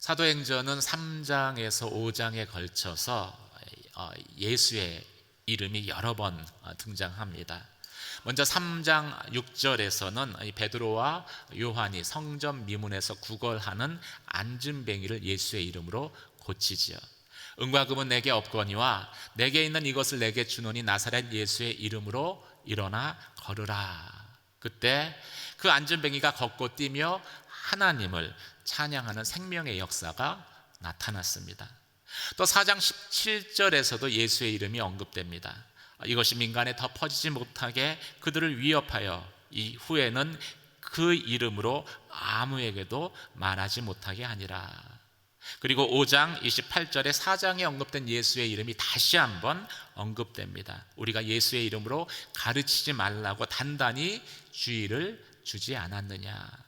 사도행전은 3장에서 5장에 걸쳐서 예수의 이름이 여러 번 등장합니다. 먼저 3장 6절에서는 베드로와 요한이 성전 미문에서 구걸하는 안진뱅이를 예수의 이름으로 고치지요. 은과 금은 내게 없거니와 내게 있는 이것을 내게 주노니 나사렛 예수의 이름으로 일어나 걸으라. 그때 그 안진뱅이가 걷고 뛰며 하나님을 찬양하는 생명의 역사가 나타났습니다. 또 4장 17절에서도 예수의 이름이 언급됩니다. 이것이 민간에 더 퍼지지 못하게 그들을 위협하여 이후에는 그 이름으로 아무에게도 말하지 못하게 하니라. 그리고 5장 28절에 4장에 언급된 예수의 이름이 다시 한번 언급됩니다. 우리가 예수의 이름으로 가르치지 말라고 단단히 주의를 주지 않았느냐.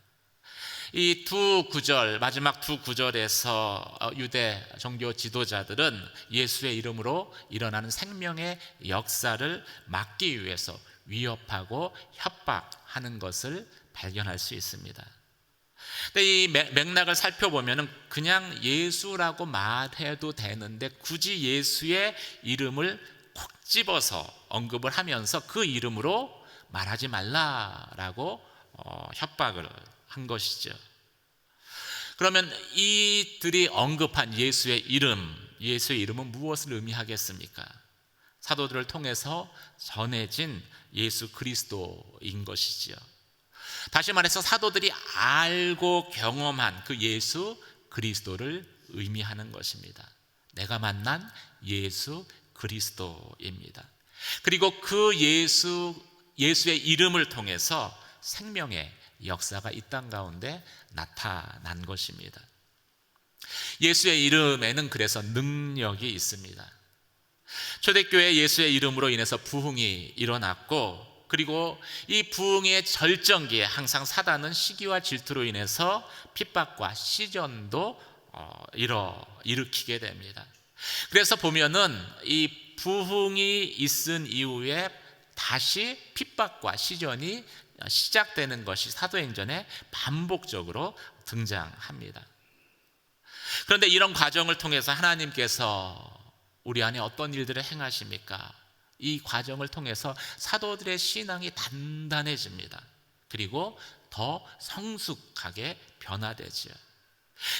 이 두 구절, 마지막 두 구절에서 유대 종교 지도자들은 예수의 이름으로 일어나는 생명의 역사를 막기 위해서 위협하고 협박하는 것을 발견할 수 있습니다. 근데 이 맥락을 살펴보면 그냥 예수라고 말해도 되는데 굳이 예수의 이름을 콕 집어서 언급을 하면서 그 이름으로 말하지 말라라고 협박을 한 것이죠. 그러면 이들이 언급한 예수의 이름은 무엇을 의미하겠습니까? 사도들을 통해서 전해진 예수 그리스도인 것이지요. 다시 말해서 사도들이 알고 경험한 그 예수 그리스도를 의미하는 것입니다. 내가 만난 예수 그리스도입니다. 그리고 그 예수의 이름을 통해서 생명의 역사가 이 땅 가운데 나타난 것입니다. 예수의 이름에는 그래서 능력이 있습니다. 초대교회 예수의 이름으로 인해서 부흥이 일어났고, 그리고 이 부흥의 절정기에 항상 사단은 시기와 질투로 인해서 핍박과 시전도 일으키게 됩니다. 그래서 보면은 이 부흥이 있은 이후에 다시 핍박과 시전이 시작되는 것이 사도행전에 반복적으로 등장합니다. 그런데 이런 과정을 통해서 하나님께서 우리 안에 어떤 일들을 행하십니까? 이 과정을 통해서 사도들의 신앙이 단단해집니다. 그리고 더 성숙하게 변화되지요.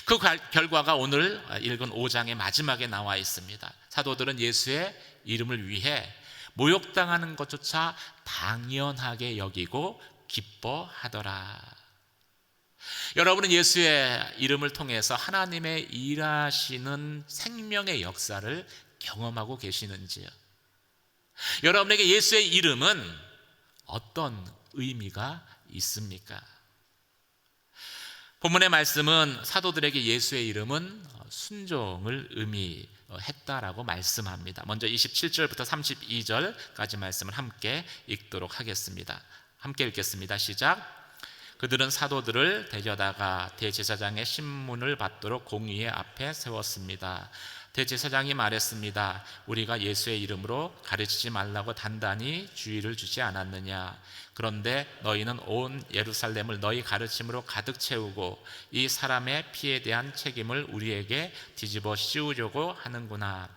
그 결과가 오늘 읽은 5장의 마지막에 나와 있습니다. 사도들은 예수의 이름을 위해 모욕당하는 것조차 당연하게 여기고 기뻐하더라. 여러분은 예수의 이름을 통해서 하나님의 일하시는 생명의 역사를 경험하고 계시는지요? 여러분에게 예수의 이름은 어떤 의미가 있습니까? 본문의 말씀은 사도들에게 예수의 이름은 순종을 의미했다라고 말씀합니다. 먼저 27절부터 32절까지 말씀을 함께 읽도록 하겠습니다. 함께 읽겠습니다. 시작. 그들은 사도들을 데려다가 대제사장의 신문을 받도록 공의의 앞에 세웠습니다. 대제사장이 말했습니다. 우리가 예수의 이름으로 가르치지 말라고 단단히 주의를 주지 않았느냐. 그런데 너희는 온 예루살렘을 너희 가르침으로 가득 채우고 이 사람의 피에 대한 책임을 우리에게 뒤집어 씌우려고 하는구나.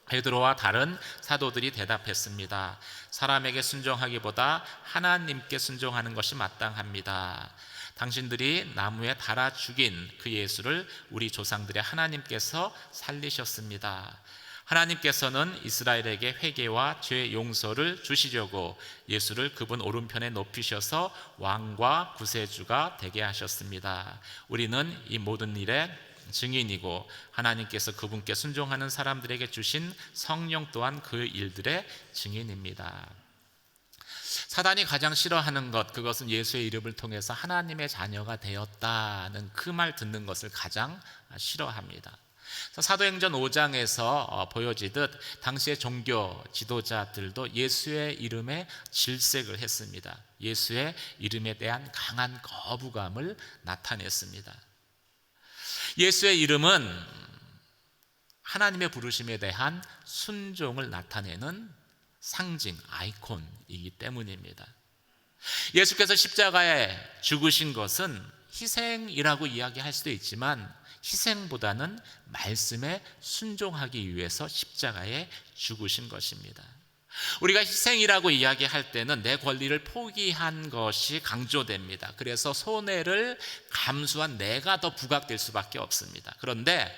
베드로와 다른 사도들이 대답했습니다. 사람에게 순종하기보다 하나님께 순종하는 것이 마땅합니다. 당신들이 나무에 달아 죽인 그 예수를 우리 조상들의 하나님께서 살리셨습니다. 하나님께서는 이스라엘에게 회개와 죄 용서를 주시려고 예수를 그분 오른편에 높이셔서 왕과 구세주가 되게 하셨습니다. 우리는 이 모든 일에 증인이고 하나님께서 그분께 순종하는 사람들에게 주신 성령 또한 그 일들의 증인입니다. 사단이 가장 싫어하는 것, 그것은 예수의 이름을 통해서 하나님의 자녀가 되었다는 그 말 듣는 것을 가장 싫어합니다. 사도행전 5장에서 보여지듯 당시의 종교 지도자들도 예수의 이름에 질색을 했습니다. 예수의 이름에 대한 강한 거부감을 나타냈습니다. 예수의 이름은 하나님의 부르심에 대한 순종을 나타내는 상징, 아이콘이기 때문입니다. 예수께서 십자가에 죽으신 것은 희생이라고 이야기할 수도 있지만 희생보다는 말씀에 순종하기 위해서 십자가에 죽으신 것입니다. 우리가 희생이라고 이야기할 때는 내 권리를 포기한 것이 강조됩니다. 그래서 손해를 감수한 내가 더 부각될 수밖에 없습니다. 그런데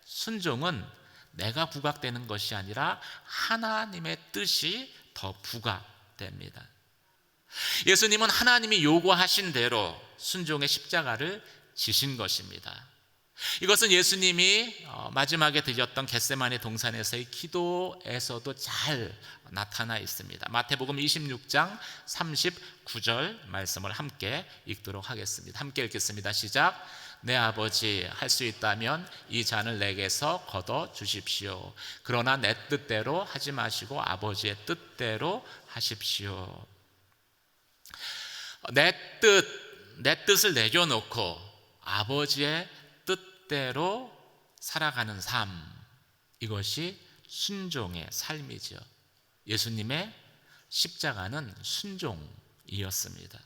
순종은 내가 부각되는 것이 아니라 하나님의 뜻이 더 부각됩니다. 예수님은 하나님이 요구하신 대로 순종의 십자가를 지신 것입니다. 이것은 예수님이 마지막에 드렸던 겟세마네 동산에서의 기도에서도 잘 나타나 있습니다. 마태복음 26장 39절 말씀을 함께 읽도록 하겠습니다. 함께 읽겠습니다. 시작. 내 아버지, 할 수 있다면 이 잔을 내게서 걷어 주십시오. 그러나 내 뜻대로 하지 마시고 아버지의 뜻대로 하십시오. 내 뜻을 내려놓고 아버지의 뜻대로 살아가는 삶, 이것이 순종의 삶이죠. 예수님의 십자가는 순종이었습니다.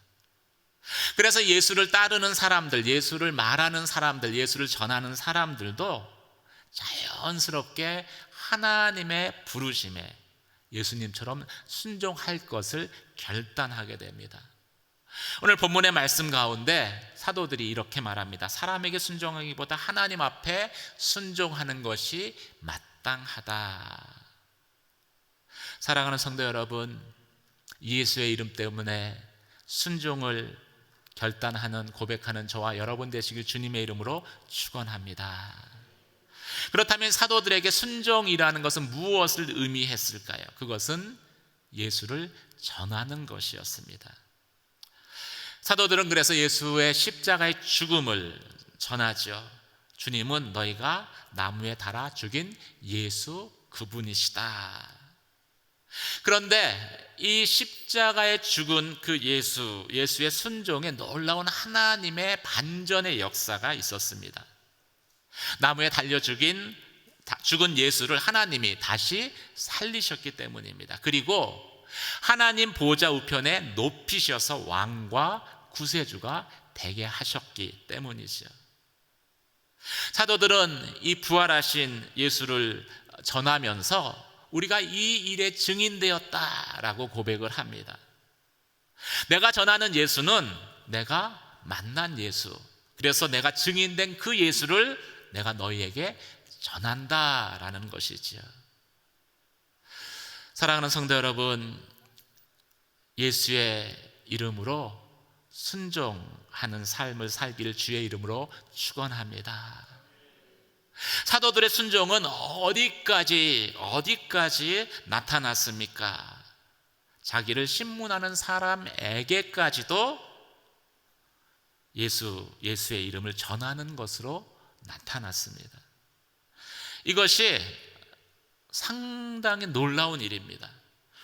그래서 예수를 따르는 사람들, 예수를 말하는 사람들, 예수를 전하는 사람들도 자연스럽게 하나님의 부르심에 예수님처럼 순종할 것을 결단하게 됩니다. 오늘 본문의 말씀 가운데 사도들이 이렇게 말합니다. 사람에게 순종하기보다 하나님 앞에 순종하는 것이 마땅하다. 사랑하는 성도 여러분, 예수의 이름 때문에 순종을 결단하는, 고백하는 저와 여러분 되시길 주님의 이름으로 축원합니다. 그렇다면 사도들에게 순종이라는 것은 무엇을 의미했을까요? 그것은 예수를 전하는 것이었습니다. 사도들은 그래서 예수의 십자가의 죽음을 전하죠. 주님은 너희가 나무에 달아 죽인 예수 그분이시다. 그런데 이 십자가에 죽은 그 예수의 순종에 놀라운 하나님의 반전의 역사가 있었습니다. 나무에 달려 죽은 예수를 하나님이 다시 살리셨기 때문입니다. 그리고 하나님 보좌 우편에 높이셔서 왕과 구세주가 되게 하셨기 때문이죠. 사도들은 이 부활하신 예수를 전하면서 우리가 이 일에 증인되었다라고 고백을 합니다. 내가 전하는 예수는 내가 만난 예수, 그래서 내가 증인된 그 예수를 내가 너희에게 전한다라는 것이지요. 사랑하는 성도 여러분, 예수의 이름으로 순종하는 삶을 살기를 주의 이름으로 축원합니다. 사도들의 순종은 어디까지 나타났습니까? 자기를 신문하는 사람에게까지도 예수의 이름을 전하는 것으로 나타났습니다. 이것이 상당히 놀라운 일입니다.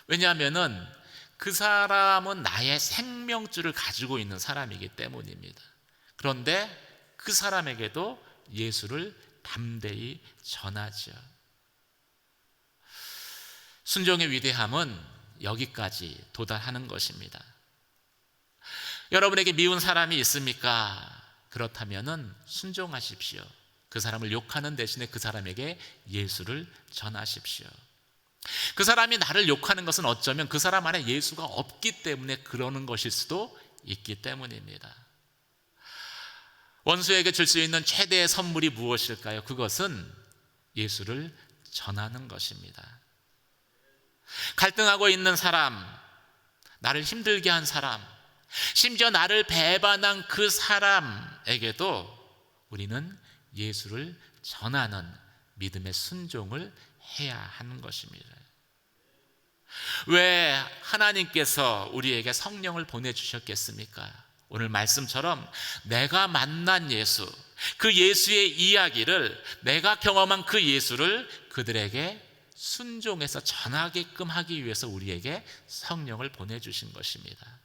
왜냐하면 그 사람은 나의 생명줄을 가지고 있는 사람이기 때문입니다. 그런데 그 사람에게도 예수를 담대히 전하죠. 순종의 위대함은 여기까지 도달하는 것입니다. 여러분에게 미운 사람이 있습니까? 그렇다면 순종하십시오. 그 사람을 욕하는 대신에 그 사람에게 예수를 전하십시오. 그 사람이 나를 욕하는 것은 어쩌면 그 사람 안에 예수가 없기 때문에 그러는 것일 수도 있기 때문입니다. 원수에게 줄 수 있는 최대의 선물이 무엇일까요? 그것은 예수를 전하는 것입니다. 갈등하고 있는 사람, 나를 힘들게 한 사람, 심지어 나를 배반한 그 사람에게도 우리는 예수를 전하는 믿음의 순종을 해야 하는 것입니다. 왜 하나님께서 우리에게 성령을 보내주셨겠습니까? 오늘 말씀처럼 내가 만난 예수, 그 예수의 이야기를, 내가 경험한 그 예수를 그들에게 순종해서 전하게끔 하기 위해서 우리에게 성령을 보내주신 것입니다.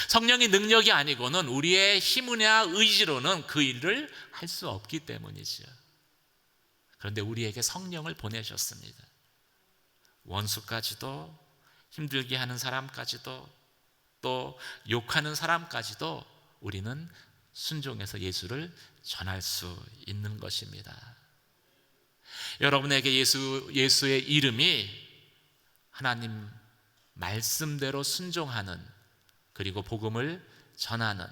성령의 능력이 아니고는 우리의 힘이나 의지로는 그 일을 할 수 없기 때문이죠. 그런데 우리에게 성령을 보내셨습니다. 원수까지도, 힘들게 하는 사람까지도, 또 욕하는 사람까지도 우리는 순종해서 예수를 전할 수 있는 것입니다. 여러분에게 예수의 이름이 하나님 말씀대로 순종하는, 그리고 복음을 전하는,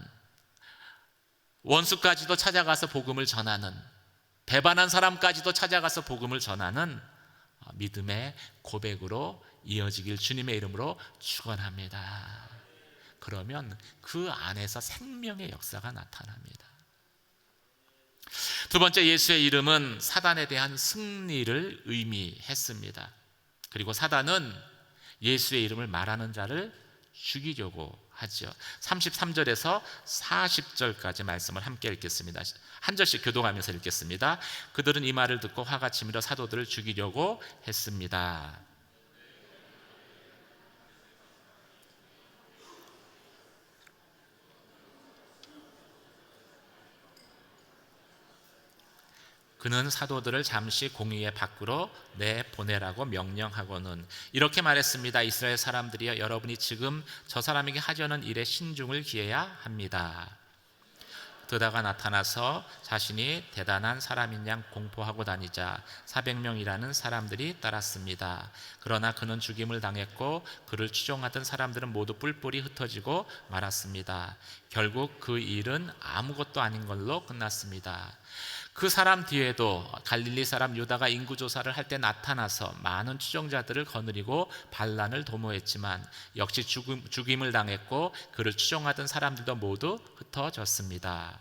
원수까지도 찾아가서 복음을 전하는, 배반한 사람까지도 찾아가서 복음을 전하는 믿음의 고백으로 이어지길 주님의 이름으로 축원합니다. 그러면 그 안에서 생명의 역사가 나타납니다. 두 번째, 예수의 이름은 사단에 대한 승리를 의미했습니다. 그리고 사단은 예수의 이름을 말하는 자를 죽이려고 하죠. 33절에서 40절까지 말씀을 함께 읽겠습니다. 한 절씩 교동하면서 읽겠습니다. 그들은 이 말을 듣고 화가 치밀어 사도들을 죽이려고 했습니다. 그는 사도들을 잠시 공의의 밖으로 내보내라고 명령하고는 이렇게 말했습니다. 이스라엘 사람들이여, 여러분이 지금 저 사람에게 하려는 일에 신중을 기해야 합니다. 드다가 나타나서 자신이 대단한 사람인 양 공포하고 다니자 400명이라는 사람들이 따랐습니다. 그러나 그는 죽임을 당했고 그를 추종하던 사람들은 모두 뿔뿔이 흩어지고 말았습니다. 결국 그 일은 아무것도 아닌 걸로 끝났습니다. 그 사람 뒤에도 갈릴리 사람 유다가 인구조사를 할 때 나타나서 많은 추종자들을 거느리고 반란을 도모했지만 역시 죽임을 당했고 그를 추종하던 사람들도 모두 흩어졌습니다.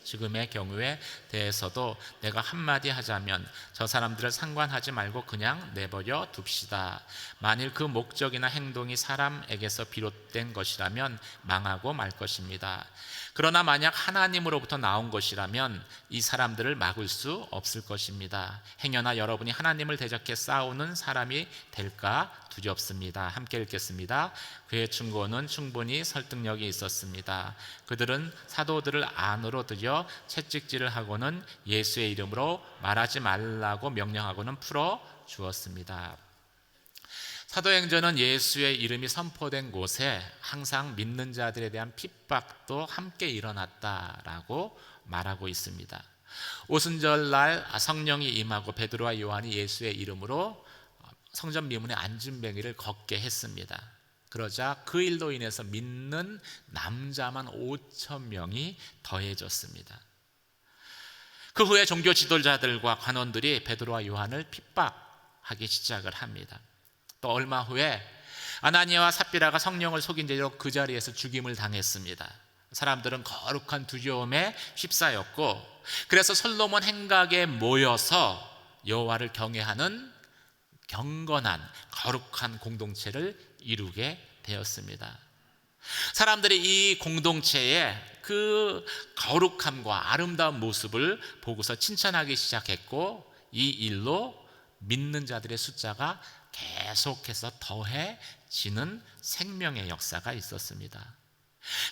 지금의 경우에 대해서도 내가 한마디 하자면 저 사람들을 상관하지 말고 그냥 내버려 둡시다. 만일 그 목적이나 행동이 사람에게서 비롯된 것이라면 망하고 말 것입니다. 그러나 만약 하나님으로부터 나온 것이라면 이 사람들을 막을 수 없을 것입니다. 행여나 여러분이 하나님을 대적해 싸우는 사람이 될까 두렵습니다. 함께 읽겠습니다. 그의 충고는 충분히 설득력이 있었습니다. 그들은 사도들을 안으로 들여 채찍질을 하고는 예수의 이름으로 말하지 말라고 명령하고는 풀어 주었습니다. 사도행전은 예수의 이름이 선포된 곳에 항상 믿는 자들에 대한 핍박도 함께 일어났다라고 말하고 있습니다. 오순절날 성령이 임하고 베드로와 요한이 예수의 이름으로 성전 미문에 안진뱅이를 걷게 했습니다. 그러자 그 일로 인해서 믿는 남자만 5,000명이 더해졌습니다. 그 후에 종교 지도자들과 관원들이 베드로와 요한을 핍박하기 시작을 합니다. 또 얼마 후에 아나니아와 삽비라가 성령을 속인 죄로 그 자리에서 죽임을 당했습니다. 사람들은 거룩한 두려움에 휩싸였고 그래서 솔로몬 행각에 모여서 여호와를 경외하는 경건한 거룩한 공동체를 이루게 되었습니다. 사람들이 이 공동체의 그 거룩함과 아름다운 모습을 보고서 칭찬하기 시작했고 이 일로 믿는 자들의 숫자가 계속해서 더해지는 생명의 역사가 있었습니다.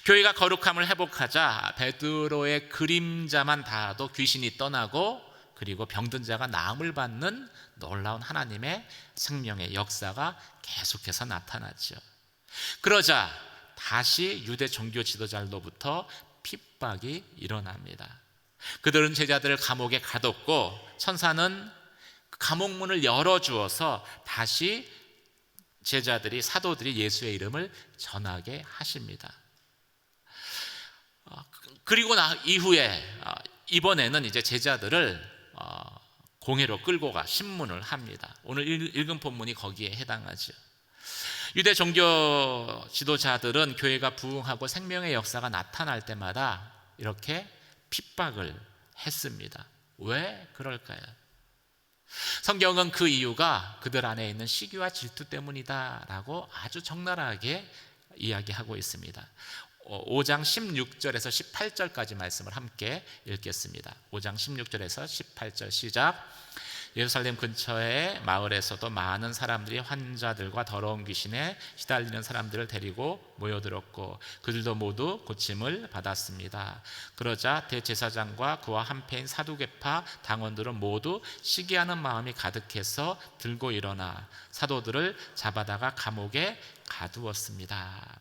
교회가 거룩함을 회복하자 베드로의 그림자만 닿아도 귀신이 떠나고 그리고 병든 자가 나음을 받는 놀라운 하나님의 생명의 역사가 계속해서 나타났죠. 그러자 다시 유대 종교 지도자들로부터 핍박이 일어납니다. 그들은 제자들을 감옥에 가뒀고 천사는 감옥문을 열어주어서 다시 제자들이 사도들이 예수의 이름을 전하게 하십니다. 그리고 이후에 이번에는 이제 제자들을 공회로 끌고 가 신문을 합니다. 오늘 읽은 본문이 거기에 해당하죠. 유대 종교 지도자들은 교회가 부흥하고 생명의 역사가 나타날 때마다 이렇게 핍박을 했습니다. 왜 그럴까요? 성경은 그 이유가 그들 안에 있는 시기와 질투 때문이다라고 아주 적나라하게 이야기하고 있습니다. 5장 16절에서 18절까지 말씀을 함께 읽겠습니다. 5장 16절에서 18절 시작. 예루살렘 근처의 마을에서도 많은 사람들이 환자들과 더러운 귀신에 시달리는 사람들을 데리고 모여들었고 그들도 모두 고침을 받았습니다. 그러자 대제사장과 그와 한패인 사두개파 당원들은 모두 시기하는 마음이 가득해서 들고 일어나 사도들을 잡아다가 감옥에 가두었습니다.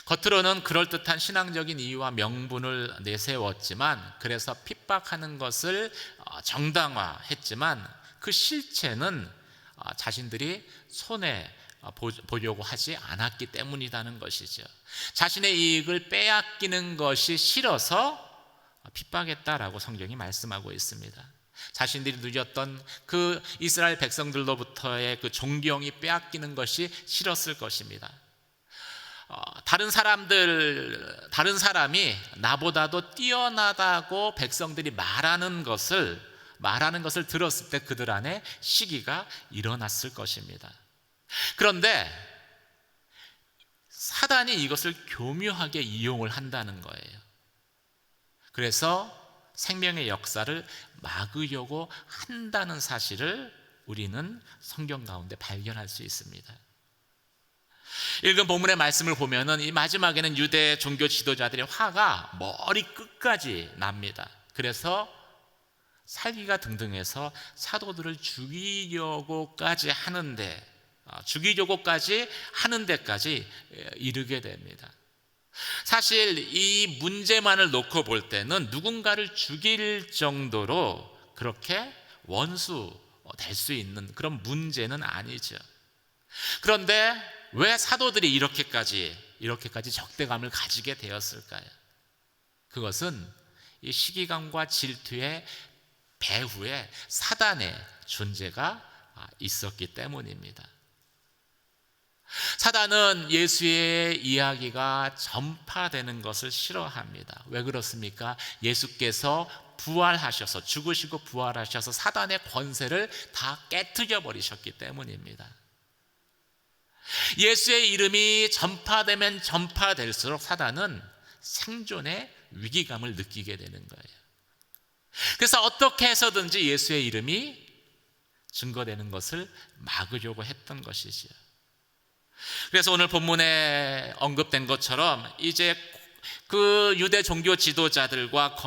겉으로는 그럴듯한 신앙적인 이유와 명분을 내세웠지만, 그래서 핍박하는 것을 정당화했지만 그 실체는 자신들이 손해 보려고 하지 않았기 때문이라는 것이죠. 자신의 이익을 빼앗기는 것이 싫어서 핍박했다라고 성경이 말씀하고 있습니다. 자신들이 누렸던 그 이스라엘 백성들로부터의 그 존경이 빼앗기는 것이 싫었을 것입니다. 다른 사람이 나보다도 뛰어나다고 백성들이 말하는 것을 들었을 때 그들 안에 시기가 일어났을 것입니다. 그런데 사단이 이것을 교묘하게 이용을 한다는 거예요. 그래서 생명의 역사를 막으려고 한다는 사실을 우리는 성경 가운데 발견할 수 있습니다. 읽은 본문의 말씀을 보면은 이 마지막에는 유대 종교 지도자들의 화가 머리 끝까지 납니다. 그래서 살기가 등등해서 사도들을 죽이려고까지 하는 데까지 이르게 됩니다. 사실 이 문제만을 놓고 볼 때는 누군가를 죽일 정도로 그렇게 원수 될 수 있는 그런 문제는 아니죠. 그런데 왜 사도들이 이렇게까지 적대감을 가지게 되었을까요? 그것은 이 시기감과 질투의 배후에 사단의 존재가 있었기 때문입니다. 사단은 예수의 이야기가 전파되는 것을 싫어합니다. 왜 그렇습니까? 예수께서 부활하셔서, 죽으시고 부활하셔서 사단의 권세를 다 깨트려 버리셨기 때문입니다. 예수의 이름이 전파되면 전파될수록 사단은 생존의 위기감을 느끼게 되는 거예요. 그래서 어떻게 해서든지 예수의 이름이 증거되는 것을 막으려고 했던 것이지요. 그래서 오늘 본문에 언급된 것처럼 이제 그 유대 종교 지도자들과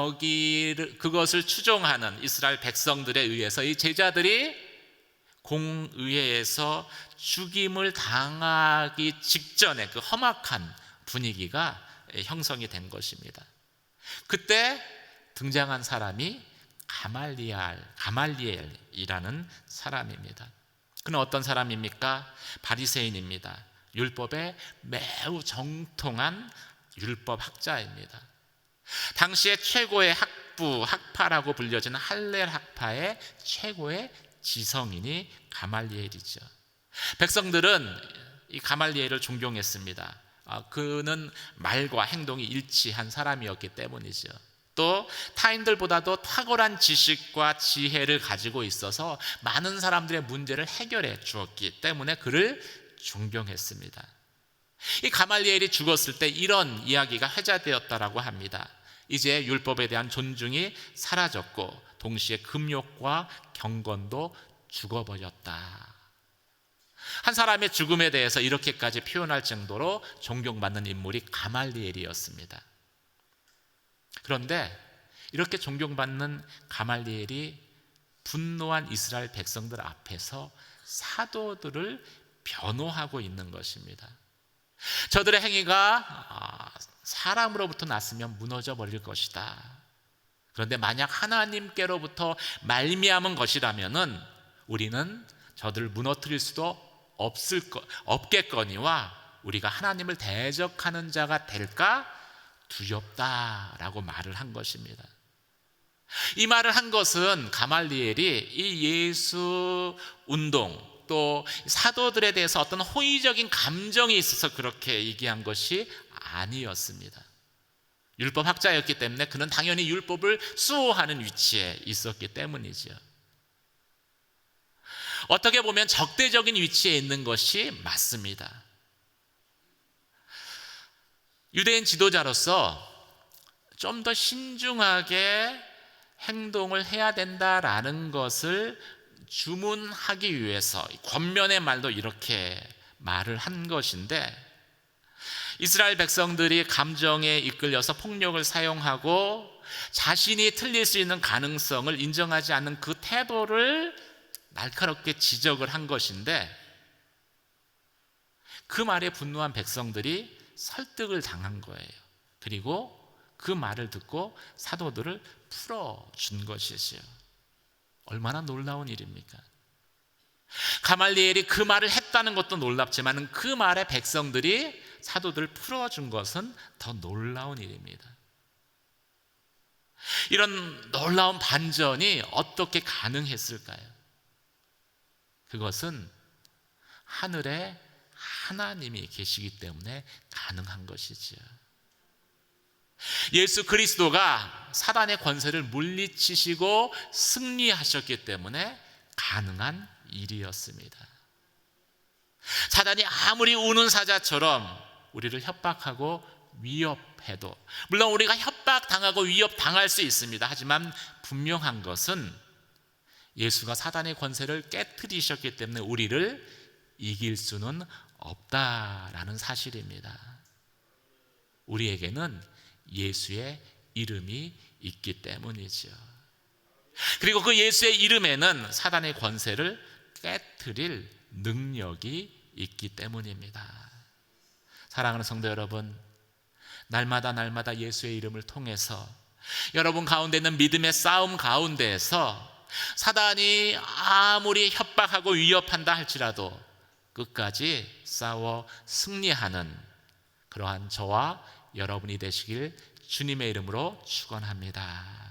그것을 추종하는 이스라엘 백성들에 의해서 이 제자들이 공의회에서 죽임을 당하기 직전에 그 험악한 분위기가 형성이 된 것입니다. 그때 등장한 사람이 가말리엘이라는 사람입니다. 그는 어떤 사람입니까? 바리새인입니다. 율법에 매우 정통한 율법 학자입니다. 당시에 최고의 학파라고 불려지는 할렐 학파의 최고의 지성인이 가말리엘이죠. 백성들은 이 가말리엘을 존경했습니다. 그는 말과 행동이 일치한 사람이었기 때문이죠. 또 타인들보다도 탁월한 지식과 지혜를 가지고 있어서 많은 사람들의 문제를 해결해 주었기 때문에 그를 존경했습니다. 이 가말리엘이 죽었을 때 이런 이야기가 회자되었다라고 합니다. 이제 율법에 대한 존중이 사라졌고 동시에 금욕과 경건도 죽어버렸다. 한 사람의 죽음에 대해서 이렇게까지 표현할 정도로 존경받는 인물이 가말리엘이었습니다. 그런데 이렇게 존경받는 가말리엘이 분노한 이스라엘 백성들 앞에서 사도들을 변호하고 있는 것입니다. 저들의 행위가 사람으로부터 났으면 무너져 버릴 것이다. 그런데 만약 하나님께로부터 말미암은 것이라면은 우리는 저들을 무너뜨릴 수도 없겠거니와 우리가 하나님을 대적하는 자가 될까 두렵다라고 말을 한 것입니다. 이 말을 한 것은 가말리엘이 이 예수 운동 또 사도들에 대해서 어떤 호의적인 감정이 있어서 그렇게 얘기한 것이 아니었습니다. 율법 학자였기 때문에 그는 당연히 율법을 수호하는 위치에 있었기 때문이죠. 어떻게 보면 적대적인 위치에 있는 것이 맞습니다. 유대인 지도자로서 좀 더 신중하게 행동을 해야 된다라는 것을 주문하기 위해서 권면의 말도 이렇게 말을 한 것인데, 이스라엘 백성들이 감정에 이끌려서 폭력을 사용하고 자신이 틀릴 수 있는 가능성을 인정하지 않는 그 태도를 날카롭게 지적을 한 것인데, 그 말에 분노한 백성들이 설득을 당한 거예요. 그리고 그 말을 듣고 사도들을 풀어준 것이지요. 얼마나 놀라운 일입니까? 가말리엘이 그 말을 했다는 것도 놀랍지만 그 말에 백성들이 사도들을 풀어준 것은 더 놀라운 일입니다. 이런 놀라운 반전이 어떻게 가능했을까요? 그것은 하늘에 하나님이 계시기 때문에 가능한 것이지요. 예수 그리스도가 사단의 권세를 물리치시고 승리하셨기 때문에 가능한 일이었습니다. 사단이 아무리 우는 사자처럼 우리를 협박하고 위협해도, 물론 우리가 협박당하고 위협당할 수 있습니다. 하지만 분명한 것은 예수가 사단의 권세를 깨트리셨기 때문에 우리를 이길 수는 없다라는 사실입니다. 우리에게는 예수의 이름이 있기 때문이죠. 그리고 그 예수의 이름에는 사단의 권세를 깨트릴 능력이 있기 때문입니다. 사랑하는 성도 여러분, 날마다 예수의 이름을 통해서 여러분 가운데 있는 믿음의 싸움 가운데에서 사단이 아무리 협박하고 위협한다 할지라도 끝까지 싸워 승리하는 그러한 저와 여러분이 되시길 주님의 이름으로 축원합니다.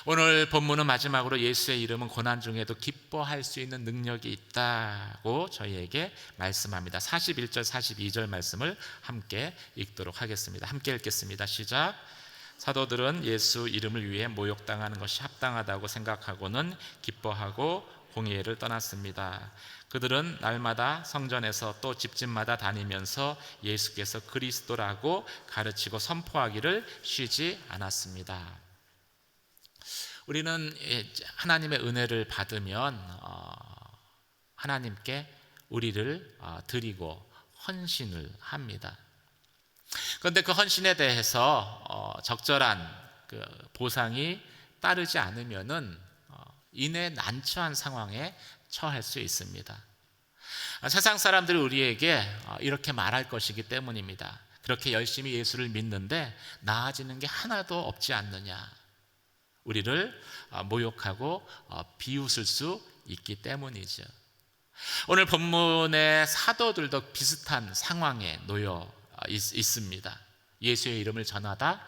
오늘 본문은 마지막으로 예수의 이름은 고난 중에도 기뻐할 수 있는 능력이 있다고 저희에게 말씀합니다. 41절 42절 말씀을 함께 읽도록 하겠습니다. 함께 읽겠습니다. 시작. 사도들은 예수 이름을 위해 모욕당하는 것이 합당하다고 생각하고는 기뻐하고 공회를 떠났습니다. 그들은 날마다 성전에서 또 집집마다 다니면서 예수께서 그리스도라고 가르치고 선포하기를 쉬지 않았습니다. 우리는 하나님의 은혜를 받으면 하나님께 우리를 드리고 헌신을 합니다. 그런데 그 헌신에 대해서 적절한 그 보상이 따르지 않으면은 이내 난처한 상황에 처할 수 있습니다. 세상 사람들이 우리에게 이렇게 말할 것이기 때문입니다. 그렇게 열심히 예수를 믿는데 나아지는 게 하나도 없지 않느냐. 우리를 모욕하고 비웃을 수 있기 때문이죠. 오늘 본문의 사도들도 비슷한 상황에 놓여 있습니다. 예수의 이름을 전하다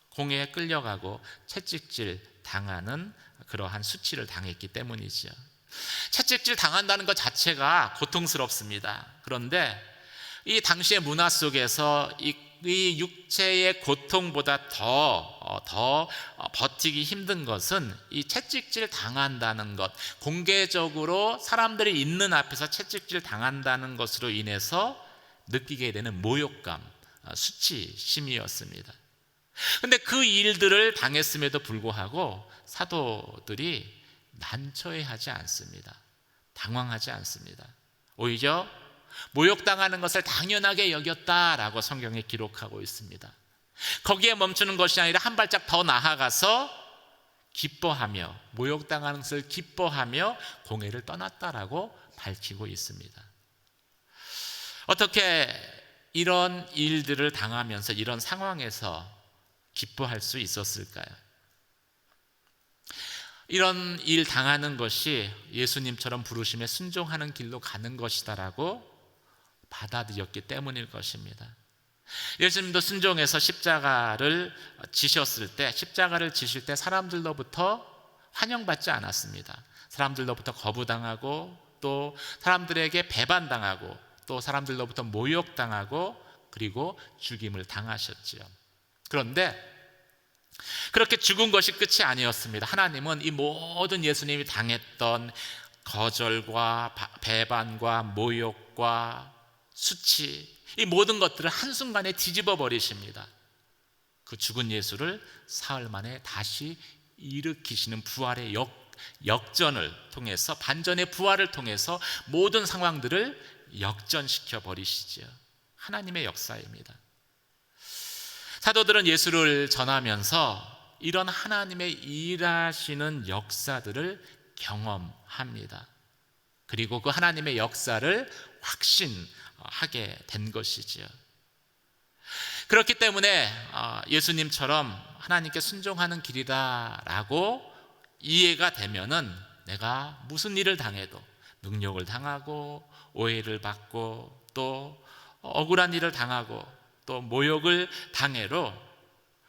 공회에 끌려가고 채찍질 당하는 그러한 수치를 당했기 때문이죠. 채찍질 당한다는 것 자체가 고통스럽습니다. 그런데 이 당시의 문화 속에서 이 육체의 고통보다 더 버티기 힘든 것은 이 채찍질 당한다는 것, 공개적으로 사람들이 있는 앞에서 채찍질 당한다는 것으로 인해서 느끼게 되는 모욕감, 수치심이었습니다. 그런데 그 일들을 당했음에도 불구하고 사도들이 난처해하지 않습니다. 당황하지 않습니다. 오히려 모욕당하는 것을 당연하게 여겼다라고 성경에 기록하고 있습니다. 거기에 멈추는 것이 아니라 한 발짝 더 나아가서 기뻐하며 모욕당하는 것을 기뻐하며 공회를 떠났다라고 밝히고 있습니다. 어떻게 이런 일들을 당하면서 이런 상황에서 기뻐할 수 있었을까요? 이런 일 당하는 것이 예수님처럼 부르심에 순종하는 길로 가는 것이다라고 받아들였기 때문일 것입니다. 예수님도 순종해서 십자가를 지실 때 사람들로부터 환영받지 않았습니다. 사람들로부터 거부당하고 또 사람들에게 배반당하고 또 사람들로부터 모욕당하고 그리고 죽임을 당하셨지요. 그런데 그렇게 죽은 것이 끝이 아니었습니다. 하나님은 이 모든 예수님이 당했던 거절과 배반과 모욕과 수치, 이 모든 것들을 한순간에 뒤집어 버리십니다. 그 죽은 예수를 사흘 만에 다시 일으키시는 부활의 역전을 통해서, 반전의 부활을 통해서 모든 상황들을 역전시켜 버리시죠. 하나님의 역사입니다. 사도들은 예수를 전하면서 이런 하나님의 일하시는 역사들을 경험합니다. 그리고 그 하나님의 역사를 하게 된 것이지요. 그렇기 때문에 예수님처럼 하나님께 순종하는 길이다라고 이해가 되면은 내가 무슨 일을 당해도, 능욕을 당하고 오해를 받고 또 억울한 일을 당하고 또 모욕을 당해도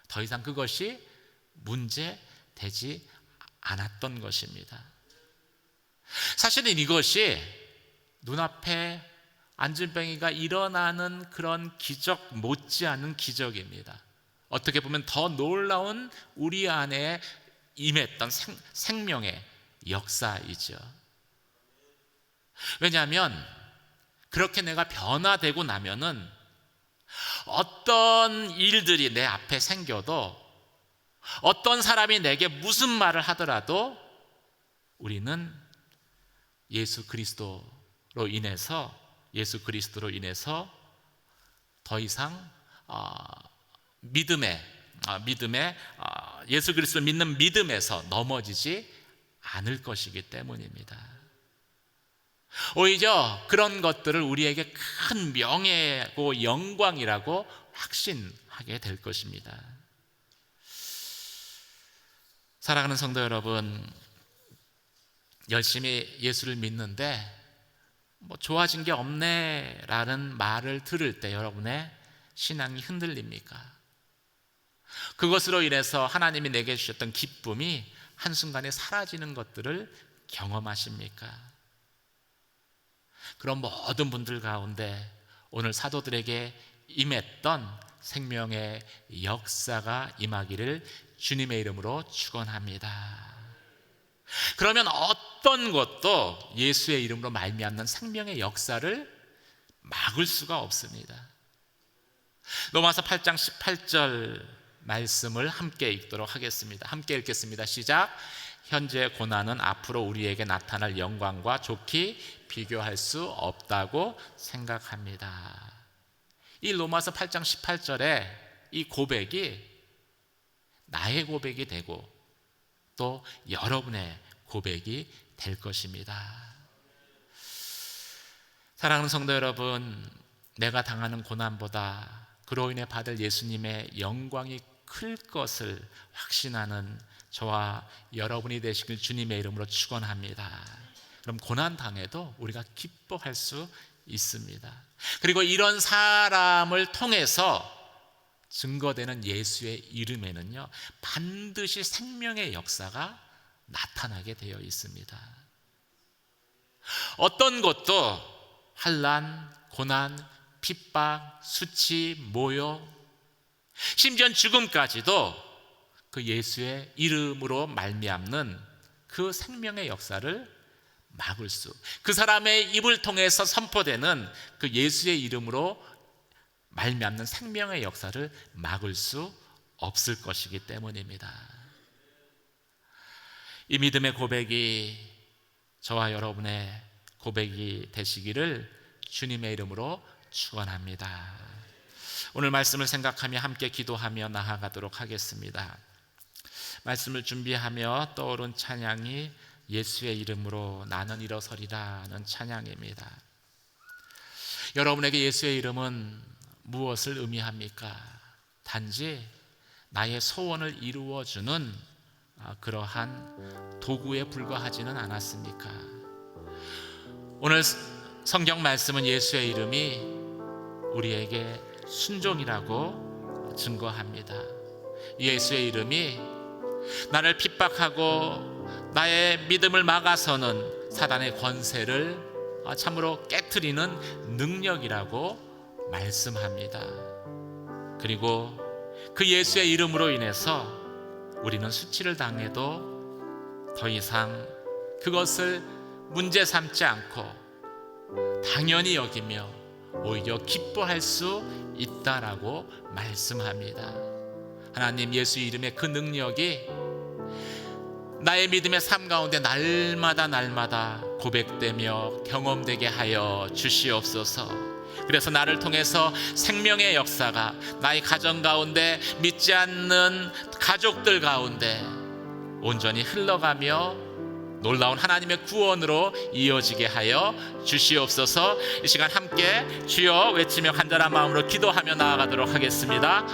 더 이상 그것이 문제되지 않았던 것입니다. 사실은 이것이 눈앞에 안진뱅이가 일어나는 그런 기적 못지않은 기적입니다. 어떻게 보면 더 놀라운 우리 안에 임했던 생명의 역사이죠. 왜냐하면 그렇게 내가 변화되고 나면은 어떤 일들이 내 앞에 생겨도, 어떤 사람이 내게 무슨 말을 하더라도 우리는 예수 그리스도로 인해서 더 이상 예수 그리스도를 믿는 믿음에서 넘어지지 않을 것이기 때문입니다. 오히려 그런 것들을 우리에게 큰 명예고 영광이라고 확신하게 될 것입니다. 사랑하는 성도 여러분, 열심히 예수를 믿는데 좋아진 게 없네 라는 말을 들을 때 여러분의 신앙이 흔들립니까? 그것으로 인해서 하나님이 내게 주셨던 기쁨이 한순간에 사라지는 것들을 경험하십니까? 그런 모든 분들 가운데 오늘 사도들에게 임했던 생명의 역사가 임하기를 주님의 이름으로 축원합니다. 그러면 어떤 것도 예수의 이름으로 말미암는 생명의 역사를 막을 수가 없습니다. 로마서 8장 18절 말씀을 함께 읽도록 하겠습니다. 함께 읽겠습니다. 시작. 현재의 고난은 앞으로 우리에게 나타날 영광과 좋게 비교할 수 없다고 생각합니다. 이 로마서 8장 18절에 이 고백이 나의 고백이 되고 또 여러분의 고백이 될 것입니다. 사랑하는 성도 여러분, 내가 당하는 고난보다 그로 인해 받을 예수님의 영광이 클 것을 확신하는 저와 여러분이 되시길 주님의 이름으로 축원합니다. 그럼 고난 당해도 우리가 기뻐할 수 있습니다. 그리고 이런 사람을 통해서 증거되는 예수의 이름에는요, 반드시 생명의 역사가 나타나게 되어 있습니다. 어떤 것도 환난, 고난, 핍박, 수치, 모욕, 심지어 죽음까지도 그 예수의 이름으로 말미암는 그 생명의 역사를 막을 수, 그 사람의 입을 통해서 선포되는 그 예수의 이름으로 말미암는 생명의 역사를 막을 수 없을 것이기 때문입니다. 이 믿음의 고백이 저와 여러분의 고백이 되시기를 주님의 이름으로 축원합니다. 오늘 말씀을 생각하며 함께 기도하며 나아가도록 하겠습니다. 말씀을 준비하며 떠오른 찬양이 예수의 이름으로 나는 일어서리라는 찬양입니다. 여러분에게 예수의 이름은 무엇을 의미합니까? 단지 나의 소원을 이루어주는 그러한 도구에 불과하지는 않았습니까? 오늘 성경 말씀은 예수의 이름이 우리에게 순종이라고 증거합니다. 예수의 이름이 나를 핍박하고 나의 믿음을 막아서는 사단의 권세를 참으로 깨트리는 능력이라고 말씀합니다. 그리고 그 예수의 이름으로 인해서 우리는 수치를 당해도 더 이상 그것을 문제 삼지 않고 당연히 여기며 오히려 기뻐할 수 있다라고 말씀합니다. 하나님, 예수 이름의 그 능력이 나의 믿음의 삶 가운데 날마다 고백되며 경험되게 하여 주시옵소서. 그래서 나를 통해서 생명의 역사가 나의 가정 가운데, 믿지 않는 가족들 가운데 온전히 흘러가며 놀라운 하나님의 구원으로 이어지게 하여 주시옵소서. 이 시간 함께 주여 외치며 간절한 마음으로 기도하며 나아가도록 하겠습니다.